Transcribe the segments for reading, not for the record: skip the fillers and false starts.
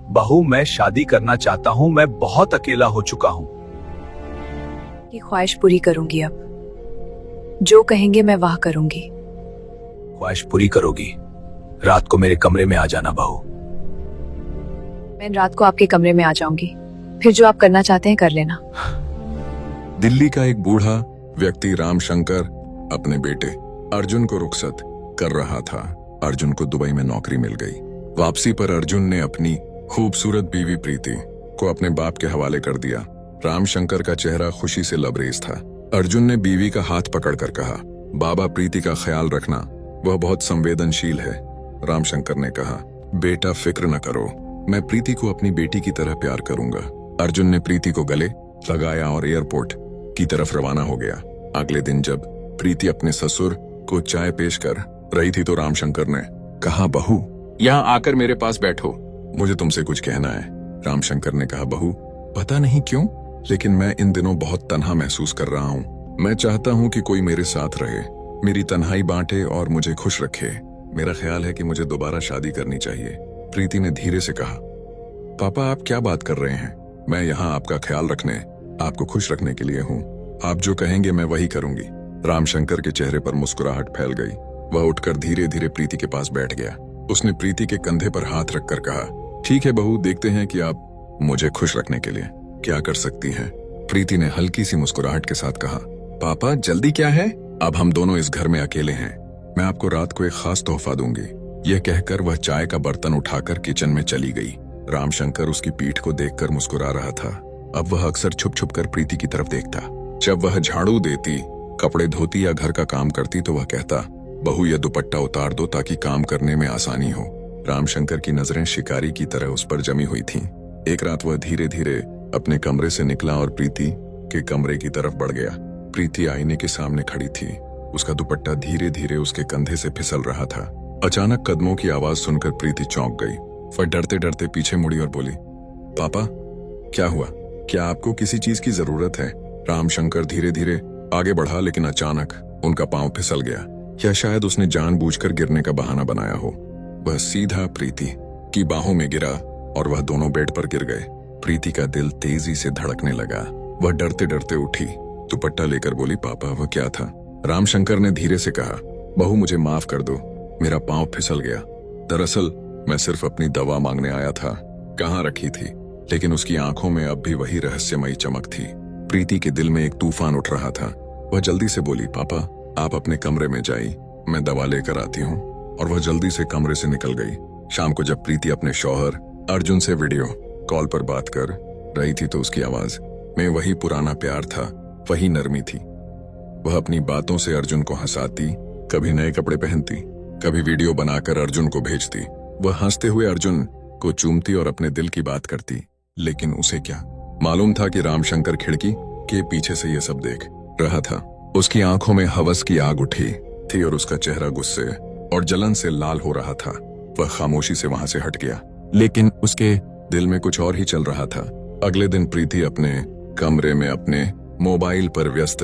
बहू, मैं शादी करना चाहता हूँ। मैं बहुत अकेला हो चुका हूँ। की ख्वाहिश पूरी करूंगी। अब जो कहेंगे मैं वह करूंगी। ख्वाहिश पूरी करोगी? रात को मेरे कमरे में आ जाना बहू। मैं रात को आपके कमरे में आ जाऊंगी, फिर जो आप करना चाहते हैं कर लेना। दिल्ली का एक बूढ़ा व्यक्ति रामशंकर अपने बेटे अर्जुन को रुखसत कर रहा था। अर्जुन को दुबई में नौकरी मिल गई। वापसी पर अर्जुन ने अपनी खूबसूरत बीवी प्रीति को अपने बाप के हवाले कर दिया। रामशंकर का चेहरा खुशी से लबरेज था। अर्जुन ने बीवी का हाथ पकड़कर कहा, बाबा प्रीति का ख्याल रखना, वह बहुत संवेदनशील है। रामशंकर ने कहा, बेटा फिक्र न करो, मैं प्रीति को अपनी बेटी की तरह प्यार करूंगा। अर्जुन ने प्रीति को गले लगाया और एयरपोर्ट की तरफ रवाना हो गया। अगले दिन जब प्रीति अपने ससुर को चाय पेश कर रही थी तो रामशंकर ने कहा, बहू यहाँ आकर मेरे पास बैठो, मुझे तुमसे कुछ कहना है। रामशंकर ने कहा, बहू पता नहीं क्यों, लेकिन मैं इन दिनों बहुत तन्हा महसूस कर रहा हूँ। मैं चाहता हूँ कि कोई मेरे साथ रहे, मेरी तन्हाई बांटे और मुझे खुश रखे। मेरा ख्याल है कि मुझे दोबारा शादी करनी चाहिए। प्रीति ने धीरे से कहा, पापा आप क्या बात कर रहे हैं? मैं यहाँ आपका ख्याल रखने, आपको खुश रखने के लिए हूँ। आप जो कहेंगे मैं वही करूंगी। रामशंकर के चेहरे पर मुस्कुराहट फैल गई। वह उठकर धीरे धीरे प्रीति के पास बैठ गया। उसने प्रीति के कंधे पर हाथ रखकर कहा, ठीक है बहू, देखते हैं कि आप मुझे खुश रखने के लिए क्या कर सकती हैं। प्रीति ने हल्की सी मुस्कुराहट के साथ कहा, पापा जल्दी क्या है? अब हम दोनों इस घर में अकेले हैं। मैं आपको रात को एक खास तोहफा दूंगी। यह कहकर वह चाय का बर्तन उठाकर किचन में चली गई। रामशंकर उसकी पीठ को देखकर मुस्कुरा रहा था। अब वह अक्सर छुप छुप कर प्रीति की तरफ देखता। जब वह झाड़ू देती, कपड़े धोती या घर का काम करती तो वह कहता, बहू यह दुपट्टा उतार दो ताकि काम करने में आसानी हो। रामशंकर की नजरें शिकारी की तरह उस पर जमी हुई थीं। एक रात वह धीरे धीरे अपने कमरे से निकला और प्रीति के कमरे की तरफ बढ़ गया। प्रीति आईने के सामने खड़ी थी। उसका दुपट्टा धीरे धीरे उसके कंधे से फिसल रहा था। अचानक कदमों की आवाज सुनकर प्रीति चौंक गई। वह डरते डरते पीछे मुड़ी और बोली, पापा क्या हुआ? क्या आपको किसी चीज की जरूरत है? रामशंकर धीरे धीरे आगे बढ़ा, लेकिन अचानक उनका पांव फिसल गया, या शायद उसने जानबूझकर गिरने का बहाना बनाया हो। वह सीधा प्रीति की बाहों में गिरा और वह दोनों बेड पर गिर गए। प्रीति का दिल तेजी से धड़कने लगा। वह डरते डरते उठी, दुपट्टा लेकर बोली, पापा वह क्या था? रामशंकर ने धीरे से कहा, बहू मुझे माफ कर दो, मेरा पांव फिसल गया। दरअसल मैं सिर्फ अपनी दवा मांगने आया था। कहाँ रखी थी? लेकिन उसकी आंखों में अब भी वही रहस्यमयी चमक थी। प्रीति के दिल में एक तूफान उठ रहा था। वह जल्दी से बोली, पापा आप अपने कमरे में जाइए, मैं दवा लेकर आती हूँ। और वह जल्दी से कमरे से निकल गई। शाम को जब प्रीति अपने शौहर अर्जुन से वीडियो कॉल पर बात कर रही थी तो उसकी आवाज में वही पुराना प्यार था, वही नरमी थी। वह अपनी बातों से अर्जुन को हंसाती, कभी नए कपड़े पहनती, कभी वीडियो बनाकर अर्जुन को भेजती। वह हंसते हुए अर्जुन को चूमती और अपने दिल की बात करती। लेकिन उसे क्या मालूम था कि रामशंकर खिड़की के पीछे से यह सब देख रहा था। उसकी आंखों में हवस की आग उठी थी और उसका चेहरा गुस्से और जलन से लाल हो रहा था। वह खामोशी से वहां से हट गया, लेकिन उसके दिल में कुछ और ही चल रहा था। अगले दिन प्रीति अपने कमरे में अपने मोबाइल पर व्यस्त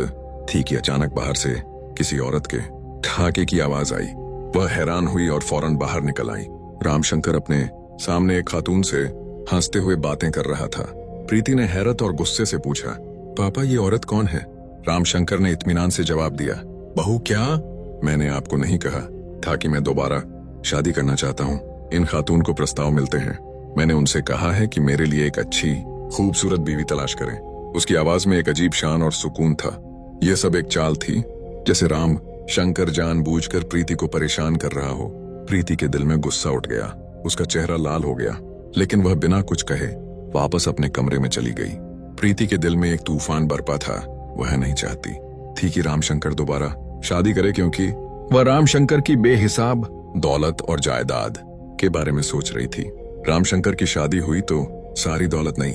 थी कि अचानक बाहर से किसी औरत के ठहाके की आवाज आई। वह हैरान हुई और फौरन बाहर निकल आई। रामशंकर अपने सामने एक खातून से हंसते हुए बातें कर रहा था। प्रीति ने हैरत और गुस्से से पूछा, पापा ये औरत कौन है? रामशंकर ने इत्मीनान से जवाब दिया, बहू क्या? मैंने आपको नहीं कहा था कि मैं दोबारा शादी करना चाहता हूँ। इन खातून को प्रस्ताव मिलते हैं। मैंने उनसे कहा है कि मेरे लिए एक अच्छी खूबसूरत बीवी तलाश करें। उसकी आवाज में एक अजीब शान और सुकून था। यह सब एक चाल थी, जैसे राम शंकर जानबूझकर प्रीति को परेशान कर रहा हो। प्रीति के दिल में गुस्सा उठ गया, उसका चेहरा लाल हो गया, लेकिन वह बिना कुछ कहे वापस अपने कमरे में चली गई। प्रीति के दिल में एक तूफान बरपा था। वह नहीं चाहती थी कि रामशंकर दोबारा शादी करे, क्योंकि वह रामशंकर की बेहिसाब दौलत और जायदाद के बारे में सोच रही थी। रामशंकर की शादी हुई तो सारी दौलत नहीं,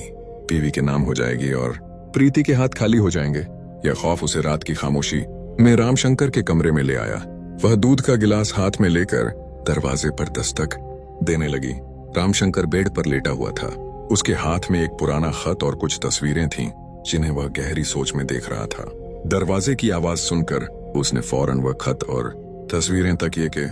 बीवी के नाम हो जाएगी और प्रीति के हाथ खाली हो जाएंगे। यह खौफ उसे रात की खामोशी में रामशंकर के कमरे में ले आया। वह दूध का गिलास हाथ में लेकर दरवाजे पर दस्तक देने लगी। रामशंकर बेड पर लेटा हुआ था। उसके हाथ में एक पुराना खत और कुछ तस्वीरें थीं, जिन्हें वह गहरी सोच में देख रहा था। दरवाजे की आवाज सुनकर उसने फौरन वह खत और तस्वीरें तकिए के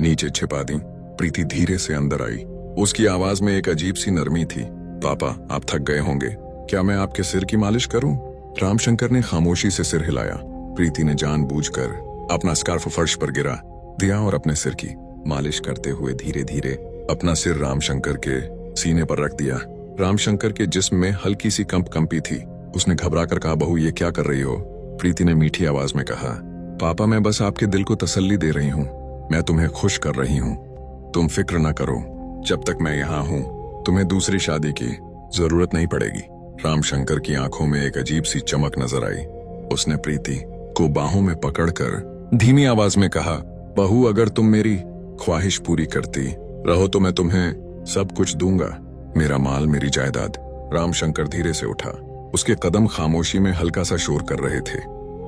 नीचे छिपा दी। प्रीति धीरे से अंदर आई। उसकी आवाज में एक अजीब सी नरमी थी। पापा, आप थक गए होंगे, क्या मैं आपके सिर की मालिश करूं? रामशंकर ने खामोशी से सिर हिलाया। प्रीति ने जानबूझकर अपना स्कार्फ फर्श पर गिरा दिया और अपने सिर की मालिश करते हुए धीरे धीरे अपना सिर रामशंकर के सीने पर रख दिया। रामशंकर के जिस्म में हल्की सी कंपी थी। उसने घबराकर कहा, बहू ये क्या कर रही हो? प्रीति ने मीठी आवाज में कहा, पापा मैं बस आपके दिल को तसल्ली दे रही हूँ, मैं तुम्हें खुश कर रही हूँ। तुम फिक्र न करो, जब तक मैं यहाँ हूँ तुम्हें दूसरी शादी की जरूरत नहीं पड़ेगी। रामशंकर की आंखों में एक अजीब सी चमक नजर आई। उसने प्रीति को बाहों में पकड़कर धीमी आवाज में कहा, बहू अगर तुम मेरी ख्वाहिश पूरी करती रहो तो मैं तुम्हें सब कुछ दूंगा, मेरा माल, मेरी जायदाद। रामशंकर धीरे से उठा। उसके कदम खामोशी में हल्का सा शोर कर रहे थे।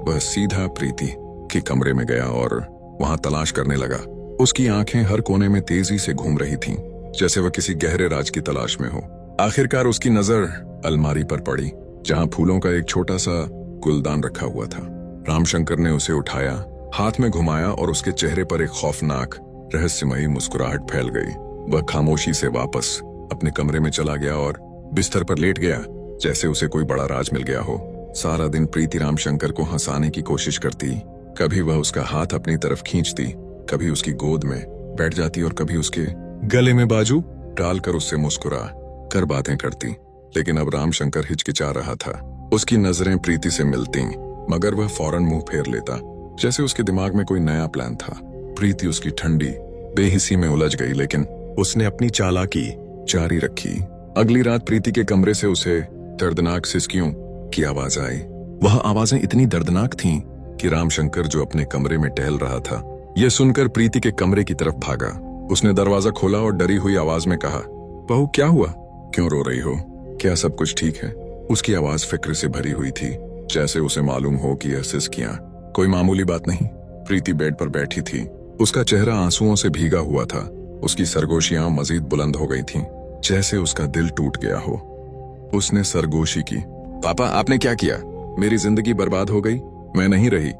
वह सीधा प्रीति के कमरे में गया और वहां तलाश करने लगा। उसकी आंखें हर कोने में तेजी से घूम रही थीं, जैसे वह किसी गहरे राज की तलाश में हो। आखिरकार उसकी नजर अलमारी पर पड़ी, जहां फूलों का एक छोटा सा गुलदान रखा हुआ था। रामशंकर ने उसे उठाया, हाथ में घुमाया और उसके चेहरे पर एक खौफनाक रहस्यमयी मुस्कुराहट फैल गई। वह खामोशी से वापस अपने कमरे में चला गया और बिस्तर पर लेट गया, जैसे उसे कोई बड़ा राज मिल गया हो। सारा दिन प्रीति रामशंकर को हंसाने की कोशिश करती। कभी वह उसका हाथ अपनी तरफ खींचती, कभी उसकी गोद में बैठ जाती और कभी उसके गले में बाजू डालकर उससे मुस्कुरा कर बातें करती। लेकिन अब रामशंकर हिचकिचा रहा था। उसकी नजरें प्रीति से मिलती, मगर वह फौरन मुंह फेर लेता, जैसे उसके दिमाग में कोई नया प्लान था। प्रीति उसकी ठंडी बेहिसी में उलझ गई, लेकिन उसने अपनी चालाकी जारी रखी। अगली रात प्रीति के कमरे से उसे दर्दनाक सिसकियों की आवाज आई। वह आवाजें इतनी दर्दनाक थीं कि रामशंकर जो अपने कमरे में टहल रहा था, यह सुनकर प्रीति के कमरे की तरफ भागा। उसने दरवाजा खोला और डरी हुई आवाज में कहा, बहू क्या हुआ? क्यों रो रही हो? क्या सब कुछ ठीक है? उसकी आवाज फिक्र से भरी हुई थी, जैसे उसे मालूम हो कि यह सिसकियां कोई मामूली बात नहीं। प्रीति बेड पर बैठी थी। उसका चेहरा आंसुओं से भीगा हुआ था। उसकी सरगोशियां मजीद बुलंद हो गई थीं, जैसे उसका दिल टूट गया हो। उसने सरगोशी की, पापा आपने क्या किया? मेरी जिंदगी बर्बाद हो गई, मैं नहीं रही,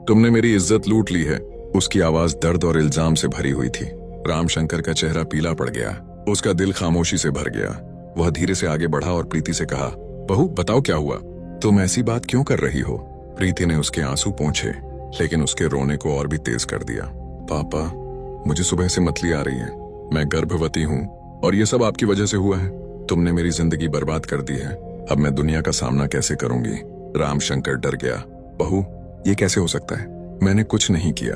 तुमने मेरी इज्जत लूट ली है। उसकी आवाज दर्द और इल्जाम से भरी हुई थी। रामशंकर का चेहरा पीला पड़ गया। उसका दिल खामोशी से भर गया। वह धीरे से आगे बढ़ा और प्रीति से कहा, बहू बताओ क्या हुआ? तुम ऐसी बात क्यों कर रही हो? प्रीति ने उसके आंसू पोंछे, लेकिन उसके रोने को और भी तेज कर दिया। पापा मुझे सुबह से मतली आ रही है, मैं गर्भवती हूँ और ये सब आपकी वजह से हुआ है। तुमने मेरी जिंदगी बर्बाद कर दी है, अब मैं दुनिया का सामना कैसे करूंगी? रामशंकर डर गया। बहू ये कैसे हो सकता है? मैंने कुछ नहीं किया,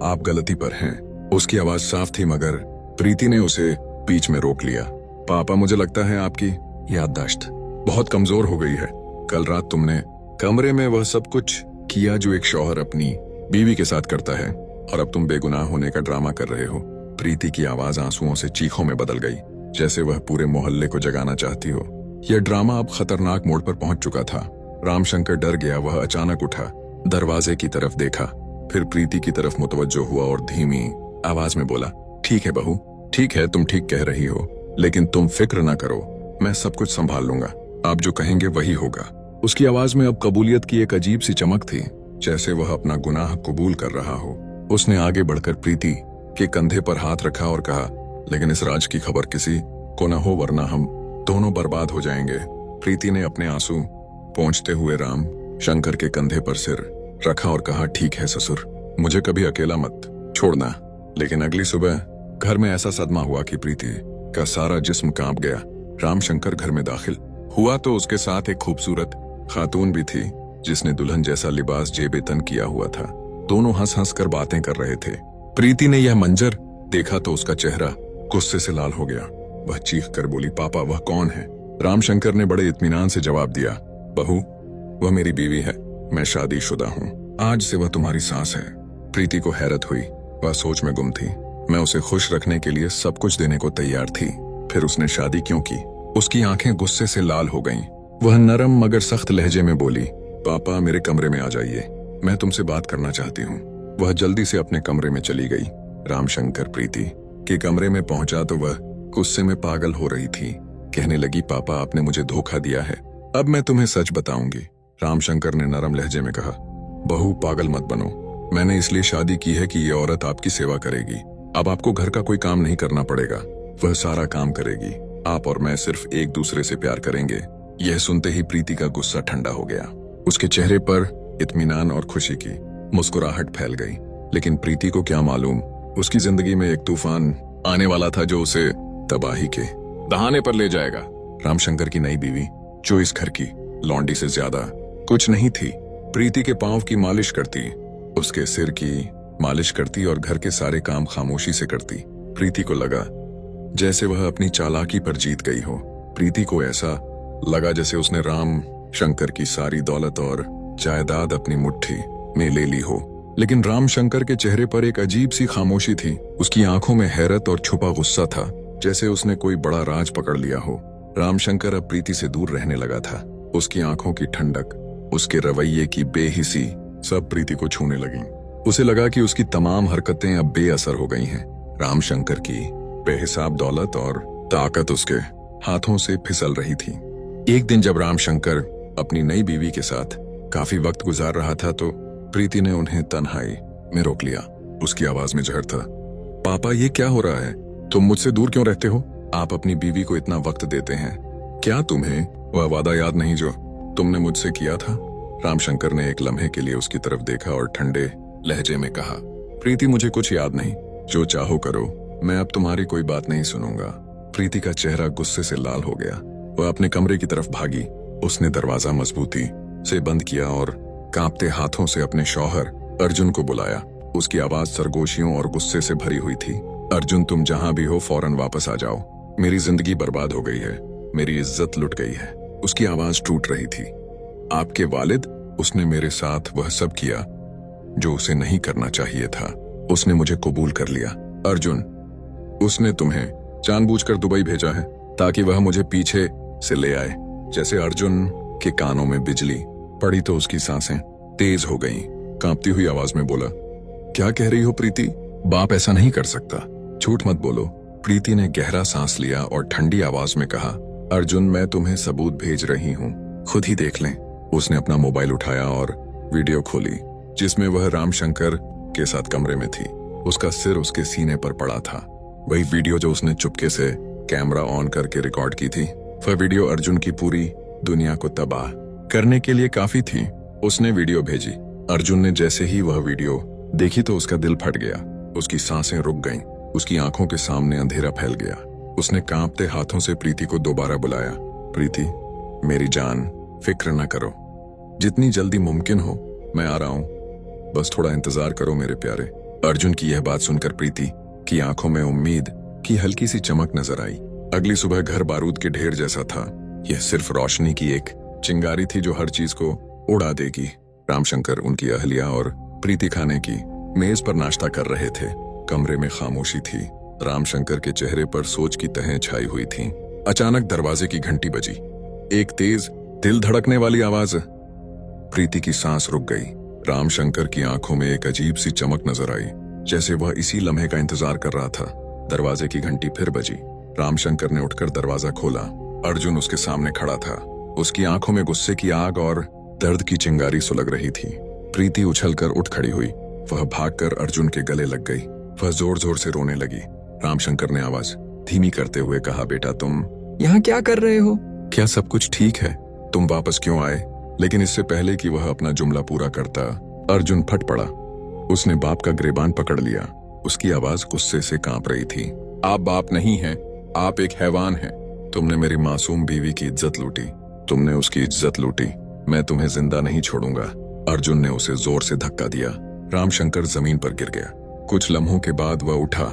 आप गलती पर हैं। उसकी आवाज साफ थी, मगर प्रीति ने उसे बीच में रोक लिया। पापा मुझे लगता है आपकी याददाश्त बहुत कमजोर हो गई है। कल रात तुमने कमरे में वह सब कुछ किया जो एक शौहर अपनी बीवी के साथ करता है, और अब तुम बेगुनाह होने का ड्रामा कर रहे हो। प्रीति की आवाज आंसुओं से चीखों में बदल गई, जैसे वह पूरे मोहल्ले को जगाना चाहती हो। यह ड्रामा अब खतरनाक मोड़ पर पहुंच चुका था। रामशंकर डर गया। वह अचानक उठा, दरवाजे की तरफ देखा, फिर प्रीति की तरफ मुतवज्जो हुआ और धीमी आवाज में बोला, ठीक है बहू, ठीक है, तुम ठीक कह रही हो, लेकिन तुम फिक्र ना करो, मैं सब कुछ संभाल लूंगा, आप जो कहेंगे वही होगा। उसकी आवाज में अब कबूलियत की एक अजीब सी चमक थी, जैसे वह अपना गुनाह कबूल कर रहा हो। उसने आगे बढ़कर प्रीति के कंधे पर हाथ रखा और कहा, लेकिन इस राज की खबर किसी को न हो, वरना हम दोनों बर्बाद हो जाएंगे। प्रीति ने अपने आंसू पोंछते हुए राम शंकर के कंधे पर सिर रखा और कहा, ठीक है ससुर, मुझे कभी अकेला मत छोड़ना। लेकिन अगली सुबह घर में ऐसा सदमा हुआ कि प्रीति का सारा जिस्म कांप गया। रामशंकर घर में दाखिल हुआ तो उसके साथ एक खूबसूरत खातून भी थी, जिसने दुल्हन जैसा लिबास जेबेतन किया हुआ था। दोनों हंस हंस कर बातें कर रहे थे। प्रीति ने यह मंजर देखा तो उसका चेहरा गुस्से से लाल हो गया। वह चीख कर बोली, पापा वह कौन है? रामशंकर ने बड़े इत्मीनान से जवाब दिया, बहू वह मेरी बीवी है, मैं शादीशुदा हूँ, आज से वह तुम्हारी सास है। प्रीति को हैरत हुई, वह सोच में गुम थी। मैं उसे खुश रखने के लिए सब कुछ देने को तैयार थी, फिर उसने शादी क्यों की? उसकी आंखें गुस्से से लाल हो गईं। वह नरम मगर सख्त लहजे में बोली, पापा मेरे कमरे में आ जाइए, मैं तुमसे बात करना चाहती हूँ। वह जल्दी से अपने कमरे में चली गई। रामशंकर प्रीति के कमरे में पहुंचा तो वह गुस्से में पागल हो रही थी। कहने लगी, पापा आपने मुझे धोखा दिया है, अब मैं तुम्हें सच बताऊंगी। रामशंकर ने नरम लहजे में कहा, बहू पागल मत बनो, मैंने इसलिए शादी की है कि ये औरत आपकी सेवा करेगी। अब आपको घर का कोई काम नहीं करना पड़ेगा। वह सारा काम करेगी, आप और मैं सिर्फ एक दूसरे से प्यार करेंगे। यह सुनते ही प्रीति का गुस्सा ठंडा हो गया। उसके चेहरे पर इत्मीनान और खुशी की मुस्कुराहट फैल गई। लेकिन प्रीति को क्या मालूम, उसकी जिंदगी में एक तूफान आने वाला था जो उसे तबाही के दहाने पर ले जाएगा। रामशंकर की नई बीवी, जो इस घर की लौंडी से ज्यादा कुछ नहीं थी, प्रीति के पांव की मालिश करती, उसके सिर की मालिश करती और घर के सारे काम खामोशी से करती। प्रीति को लगा जैसे वह अपनी चालाकी पर जीत गई हो। प्रीति को ऐसा लगा जैसे उसने राम शंकर की सारी दौलत और जायदाद अपनी मुट्ठी में ले ली हो। लेकिन राम शंकर के चेहरे पर एक अजीब सी खामोशी थी। उसकी आंखों में हैरत और छुपा गुस्सा था, जैसे उसने कोई बड़ा राज पकड़ लिया हो। राम शंकर अब प्रीति से दूर रहने लगा था। उसकी आंखों की ठंडक, उसके रवैये की बेहिसी सब प्रीति को छूने लगी। उसे लगा कि उसकी तमाम हरकतें अब बेअसर हो गई हैं। राम शंकर की बेहिसाब दौलत और ताकत उसके हाथों से फिसल रही थी। एक दिन जब राम शंकर अपनी नई बीवी के साथ काफी वक्त गुजार रहा था तो प्रीति ने उन्हें तन्हाई में रोक लिया। उसकी आवाज में जहर था। पापा, ये क्या हो रहा है? तुम मुझसे दूर क्यों रहते हो? आप अपनी बीवी को इतना वक्त देते हैं, क्या तुम्हें वह वादा याद नहीं जो तुमने मुझसे किया था? रामशंकर ने एक लम्हे के लिए उसकी तरफ देखा और ठंडे लहजे में कहा, प्रीति, मुझे कुछ याद नहीं, जो चाहो करो, मैं अब तुम्हारी कोई बात नहीं सुनूंगा। प्रीति का चेहरा गुस्से से लाल हो गया। वह अपने कमरे की तरफ भागी। उसने दरवाजा मजबूती से बंद किया और कांपते हाथों से अपने शौहर अर्जुन को बुलाया। उसकी आवाज सरगोशियों और गुस्से से भरी हुई थी। अर्जुन, तुम जहां भी हो फौरन वापस आ जाओ। मेरी जिंदगी बर्बाद हो गई है, मेरी इज्जत लुट गई है। उसकी आवाज टूट रही थी। आपके वालिद, उसने मेरे साथ वह सब किया जो उसे नहीं करना चाहिए था। उसने मुझे कबूल कर लिया। अर्जुन, उसने तुम्हें जानबूझकर दुबई भेजा है ताकि वह मुझे पीछे से ले आए। जैसे अर्जुन के कानों में बिजली पड़ी तो उसकी सांसें तेज हो गईं। कांपती हुई आवाज में बोला, क्या कह रही हो प्रीति? बाप ऐसा नहीं कर सकता, झूठ मत बोलो। प्रीति ने गहरा सांस लिया और ठंडी आवाज में कहा, अर्जुन, मैं तुम्हें सबूत भेज रही हूँ, खुद ही देख लें। उसने अपना मोबाइल उठाया और वीडियो खोली जिसमें वह रामशंकर के साथ कमरे में थी। उसका सिर उसके सीने पर पड़ा था। वही वीडियो जो उसने चुपके से कैमरा ऑन करके रिकॉर्ड की थी। वह वीडियो अर्जुन की पूरी दुनिया को तबाह करने के लिए काफी थी। उसने वीडियो भेजी। अर्जुन ने जैसे ही वह वीडियो देखी तो उसका दिल फट गया। उसकी सांसें रुक गईं। उसकी आंखों के सामने अंधेरा फैल गया। उसने कांपते हाथों से प्रीति को दोबारा बुलाया। प्रीति, मेरी जान, फिक्र न करो, जितनी जल्दी मुमकिन हो मैं आ रहा हूं, बस थोड़ा इंतजार करो मेरे प्यारे। अर्जुन की यह बात सुनकर प्रीति की आंखों में उम्मीद की हल्की सी चमक नजर आई। अगली सुबह घर बारूद के ढेर जैसा था। यह सिर्फ रोशनी की एक चिंगारी थी जो हर चीज को उड़ा देगी। रामशंकर, उनकी अहलिया और प्रीति खाने की मेज पर नाश्ता कर रहे थे। कमरे में खामोशी थी। रामशंकर के चेहरे पर सोच की तहें छाई हुई थी। अचानक दरवाजे की घंटी बजी। एक तेज, दिल धड़कने वाली आवाज। प्रीति की सांस रुक गई। रामशंकर की आंखों में एक अजीब सी चमक नजर आई, जैसे वह इसी लम्हे का इंतजार कर रहा था। दरवाजे की घंटी फिर बजी। रामशंकर ने उठकर दरवाजा खोला। अर्जुन उसके सामने खड़ा था। उसकी आंखों में गुस्से की आग और दर्द की चिंगारी सुलग रही थी। प्रीति उछलकर उठ खड़ी हुई। वह भागकर अर्जुन के गले लग गई। वह जोर जोर से रोने लगी। रामशंकर ने आवाज धीमी करते हुए कहा, बेटा, तुम यहाँ क्या कर रहे हो? क्या सब कुछ ठीक है? तुम वापस क्यों आए? लेकिन इससे पहले कि वह अपना जुमला पूरा करता, अर्जुन फट पड़ा। उसने बाप का गिरेबान पकड़ लिया। उसकी आवाज गुस्से से कांप रही थी। आप बाप नहीं हैं, आप एक हैवान हैं। तुमने मेरी मासूम बीवी की इज्जत लूटी। तुमने उसकी इज्जत लूटी। मैं तुम्हें जिंदा नहीं छोड़ूंगा। अर्जुन ने उसे जोर से धक्का दिया। रामशंकर जमीन पर गिर गया। कुछ लम्हों के बाद वह उठा,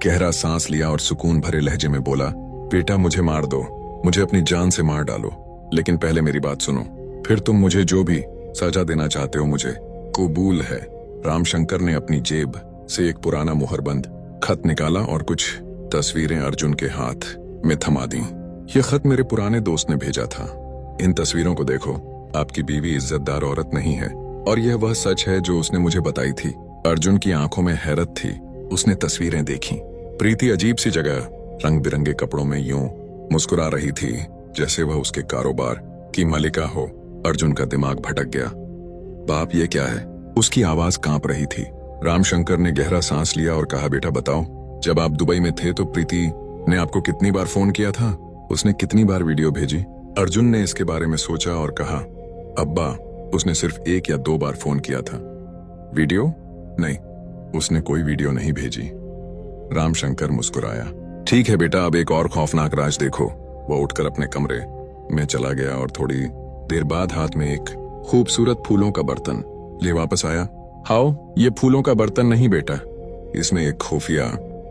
गहरा सांस लिया और सुकून भरे लहजे में बोला, बेटा, मुझे मार दो, मुझे अपनी जान से मार डालो, लेकिन पहले मेरी बात सुनो। फिर तुम मुझे जो भी सजा देना चाहते हो मुझे कबूल है। रामशंकर ने अपनी जेब से एक पुराना मुहरबंद खत निकाला और कुछ तस्वीरें अर्जुन के हाथ में थमा दी। यह खत मेरे पुराने दोस्त ने भेजा था। इन तस्वीरों को देखो। आपकी बीवी इज्जतदार औरत नहीं है और यह वह सच है जो उसने मुझे बताई थी। अर्जुन की आंखों में हैरत थी। उसने तस्वीरें देखी। प्रीति अजीब सी जगह रंग बिरंगे कपड़ों में यूं मुस्कुरा रही थी जैसे वह उसके कारोबार की मलिका हो। अर्जुन का दिमाग भटक गया। बाप, ये क्या है? उसकी आवाज कांप रही थी। रामशंकर ने गहरा सांस लिया और कहा, बेटा बताओ, जब आप दुबई में थे तो प्रीति ने आपको कितनी बार फोन किया था? उसने कितनी बार वीडियो भेजी? अर्जुन ने इसके बारे में सोचा और कहा, अब्बा, उसने सिर्फ 1 या 2 बार फोन किया था। वीडियो? नहीं, उसने कोई वीडियो नहीं भेजी। रामशंकर मुस्कुराया। ठीक है बेटा, अब एक और खौफनाक राज देखो। वो उठकर अपने कमरे में चला गया और थोड़ी देर बाद हाथ में एक खूबसूरत फूलों का बर्तन ले वापस आया। हाओ, ये फूलों का बर्तन नहीं बेटा, इसमें एक खुफिया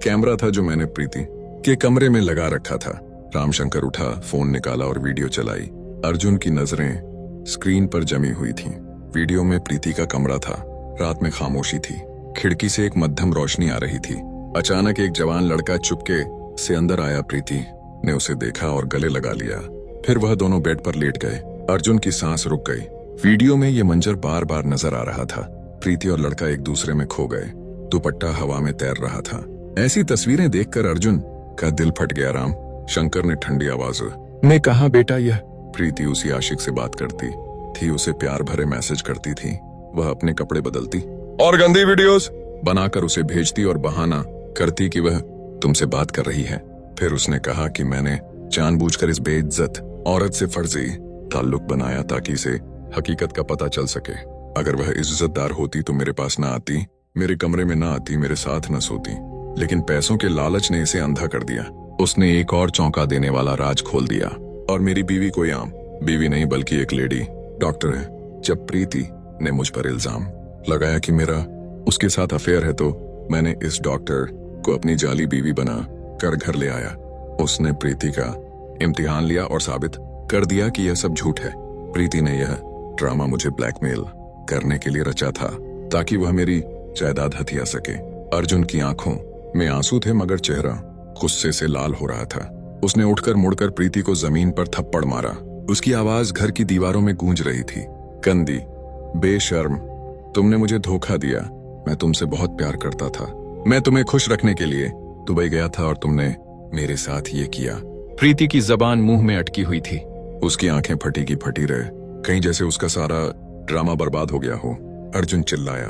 कैमरा था जो मैंने प्रीति के कमरे में लगा रखा था। रामशंकर उठा, फोन निकाला और वीडियो चलाई। अर्जुन की नजरें स्क्रीन पर जमी हुई थीं। वीडियो में प्रीति का कमरा था। रात में खामोशी थी। खिड़की से एक मध्यम रोशनी आ रही थी। अचानक एक जवान लड़का चुपके से अंदर आया। प्रीति ने उसे देखा और गले लगा लिया। फिर वह दोनों बेड पर लेट गए। अर्जुन की सांस रुक गई। वीडियो में ये मंजर बार बार नजर आ रहा था। प्रीति और लड़का एक दूसरे में खो गए। दुपट्टा हवा में तैर रहा था। ऐसी तस्वीरें देखकर अर्जुन का दिल फट गया। राम शंकर ने ठंडी आवाज में कहा, बेटा, यह प्रीति उसी आशिक से बात करती थी, उसे प्यार भरे मैसेज करती थी। वह अपने कपड़े बदलती और गंदी वीडियोस बनाकर उसे भेजती और बहाना करती कि वह तुमसे बात कर रही है। फिर उसने कहा कि मैंने जानबूझकर इस बेइज्जत औरत से फर्जी ताल्लुक बनाया ताकि इसे हकीकत का पता चल सके। अगर वह इज्जतदार होती तो मेरे पास ना आती, मेरे कमरे में ना आती, मेरे साथ न सोती। लेकिन पैसों के लालच ने इसे अंधा कर दिया। उसने एक और चौंका देने वाला राज खोल दिया। और मेरी बीवी कोई आम बीवी नहीं बल्कि एक लेडी डॉक्टर है। जब प्रीति ने मुझ पर इल्जाम लगाया कि मेरा उसके साथ अफेयर है, तो मैंने इस डॉक्टर को अपनी जाली बीवी बना कर घर ले आया। उसने प्रीति का इम्तिहान लिया और साबित कर दिया कि यह सब झूठ है। प्रीति ने यह ड्रामा मुझे ब्लैकमेल करने के लिए रचा था ताकि वह मेरी जायदाद हथिया सके। अर्जुन की आंखों में आंसू थे मगर चेहरा गुस्से से लाल हो रहा था। उसने उठकर मुड़कर प्रीति को जमीन पर थप्पड़ मारा। उसकी आवाज घर की दीवारों में गूंज रही थी। गंदी, बेशर्म, तुमने मुझे धोखा दिया। मैं तुमसे बहुत प्यार करता था। मैं तुम्हें खुश रखने के लिए दुबई गया था और तुमने मेरे साथ ये किया। प्रीति की जबान मुंह में अटकी हुई थी। उसकी आंखें फटी की फटी रहे, कहीं जैसे उसका सारा ड्रामा बर्बाद हो गया हो। अर्जुन चिल्लाया,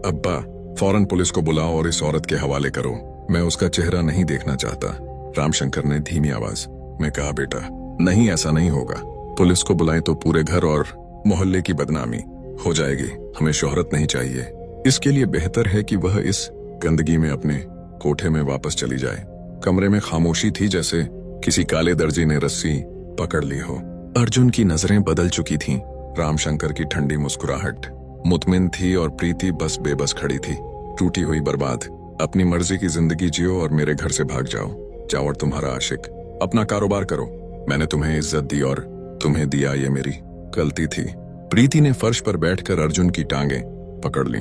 अब्बा, फौरन पुलिस को बुलाओ और इस औरत के हवाले करो। मैं उसका चेहरा नहीं देखना चाहता। रामशंकर ने धीमी आवाज में कहा, बेटा, नहीं, ऐसा नहीं होगा। पुलिस को बुलाएं तो पूरे घर और मोहल्ले की बदनामी हो जाएगी। हमें शोहरत नहीं चाहिए। इसके लिए बेहतर है कि वह इस गंदगी में अपने कोठे में वापस चली जाए। कमरे में खामोशी थी, जैसे किसी काले दर्जी ने रस्सी पकड़ ली हो। अर्जुन की नजरें बदल चुकी थीं। रामशंकर की ठंडी मुस्कुराहट मुतमिन थी और प्रीति बस बेबस खड़ी थी। टूटी हुई बर्बाद। अपनी मर्जी की जिंदगी जियो और मेरे घर से भाग जाओ और तुम्हारा आशिक अपना कारोबार करो। मैंने तुम्हें इज्जत दी और तुम्हें दिया, ये मेरी गलती थी। प्रीति ने फर्श पर बैठकर अर्जुन की टांगें पकड़ ली।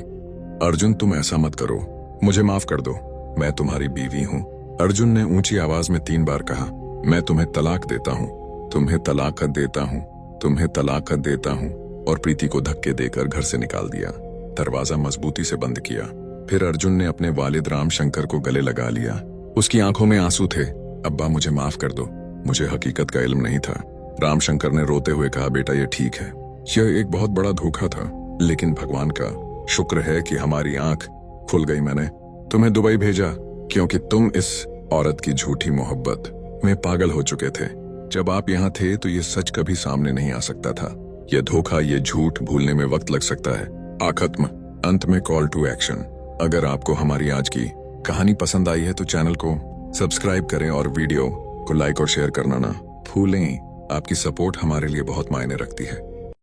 अर्जुन, तुम ऐसा मत करो, मुझे माफ कर दो। मैं तुम्हारी बीवी हूँ। अर्जुन ने ऊंची आवाज में 3 बार कहा, मैं तुम्हें तलाक देता हूँ, तुम्हें तलाक देता हूँ, तुम्हें तलाक देता हूँ। और प्रीति को धक्के देकर घर से निकाल दिया। दरवाजा मजबूती से बंद किया। फिर अर्जुन ने अपने वालिद रामशंकर को गले लगा लिया। उसकी आंखों में आंसू थे। अब्बा, मुझे माफ कर दो, मुझे हकीकत का इल्म नहीं था। रामशंकर ने रोते हुए कहा, बेटा, ये ठीक है, यह एक बहुत बड़ा धोखा था, लेकिन भगवान का शुक्र है कि हमारी आंख खुल गई। मैंने तुम्हें दुबई भेजा क्योंकि तुम इस औरत की झूठी मोहब्बत में पागल हो चुके थे। जब आप यहाँ थे तो ये सच कभी सामने नहीं आ सकता था। ये धोखा, ये झूठ भूलने में वक्त लग सकता है। आखत्म, अंत में कॉल टू एक्शन। अगर आपको हमारी आज की कहानी पसंद आई है तो चैनल को सब्सक्राइब करें और वीडियो को लाइक और शेयर करना ना भूलें। आपकी सपोर्ट हमारे लिए बहुत मायने रखती है।